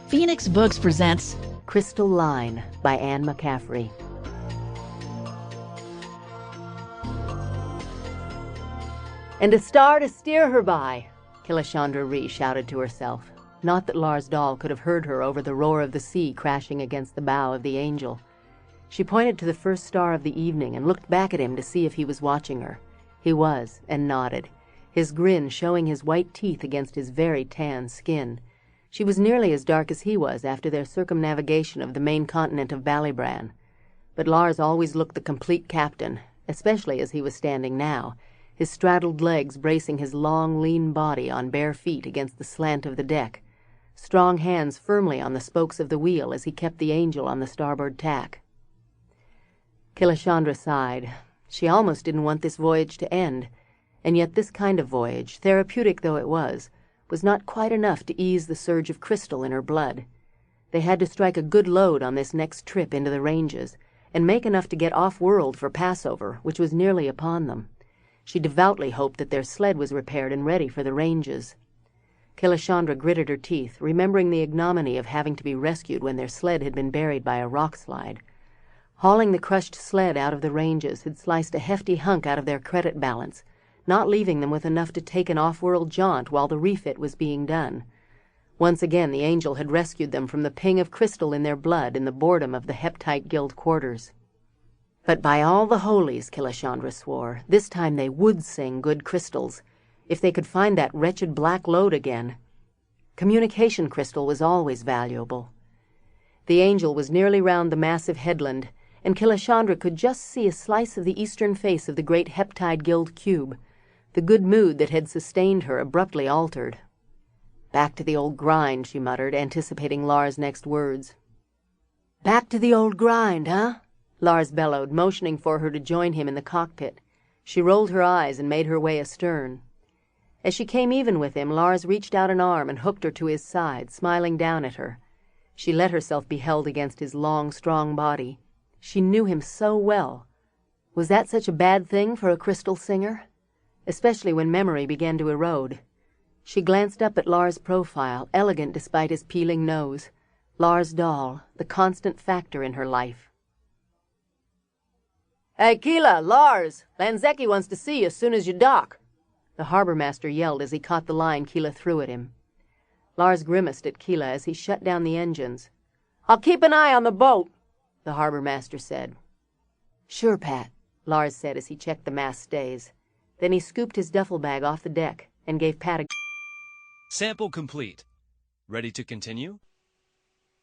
Phoenix Books presents Crystal Line by Anne McCaffrey. And a star to steer her by, Killashandra shouted to herself. Not that Lars Dahl could have heard her over the roar of the sea crashing against the bow of the Angel. She pointed to the first star of the evening and looked back at him to see if he was watching her. He was, and nodded, his grin showing his white teeth against his very tan skin. She was nearly as dark as he was after their circumnavigation of the main continent of Ballybran. But Lars always looked the complete captain, especially as he was standing now, his straddled legs bracing his long, lean body on bare feet against the slant of the deck, strong hands firmly on the spokes of the wheel as he kept the Angel on the starboard tack. Killashandra sighed. She almost didn't want this voyage to end, and yet this kind of voyage, therapeutic though it was not quite enough to ease the surge of crystal in her blood. They had to strike a good load on this next trip into the ranges, and make enough to get off-world for Passover, which was nearly upon them. She devoutly hoped that their sled was repaired and ready for the ranges. Killashandra gritted her teeth, remembering the ignominy of having to be rescued when their sled had been buried by a rock slide. Hauling the crushed sled out of the ranges had sliced a hefty hunk out of their credit balance, not leaving them with enough to take an off-world jaunt while the refit was being done. Once again the Angel had rescued them from the ping of crystal in their blood in the boredom of the Heptite Guild quarters. But by all the holies, Killashandra swore, this time they would sing good crystals, if they could find that wretched black lode again. Communication crystal was always valuable. The Angel was nearly round the massive headland, and Killashandra could just see a slice of the eastern face of the great Heptide Guild cube. The good mood that had sustained her abruptly altered. "Back to the old grind," she muttered, anticipating Lars' next words. "Back to the old grind, huh?" Lars bellowed, motioning for her to join him in the cockpit. She rolled her eyes and made her way astern. As she came even with him, Lars reached out an arm and hooked her to his side, smiling down at her. She let herself be held against his long, strong body. She knew him so well. Was that such a bad thing for a crystal singer? Especially when memory began to erode. She glanced up at Lars' profile, elegant despite his peeling nose. Lars Dahl, the constant factor in her life. "Hey, Kila, Lars! Lanzecki wants to see you as soon as you dock," the harbor master yelled as he caught the line Kila threw at him. Lars grimaced at Kila as he shut down the engines. "I'll keep an eye on the boat," the harbor master said. "Sure, Pat," Lars said as he checked the mast stays. Then he scooped his duffel bag off the deck and gave Pat a... Sample complete. Ready to continue?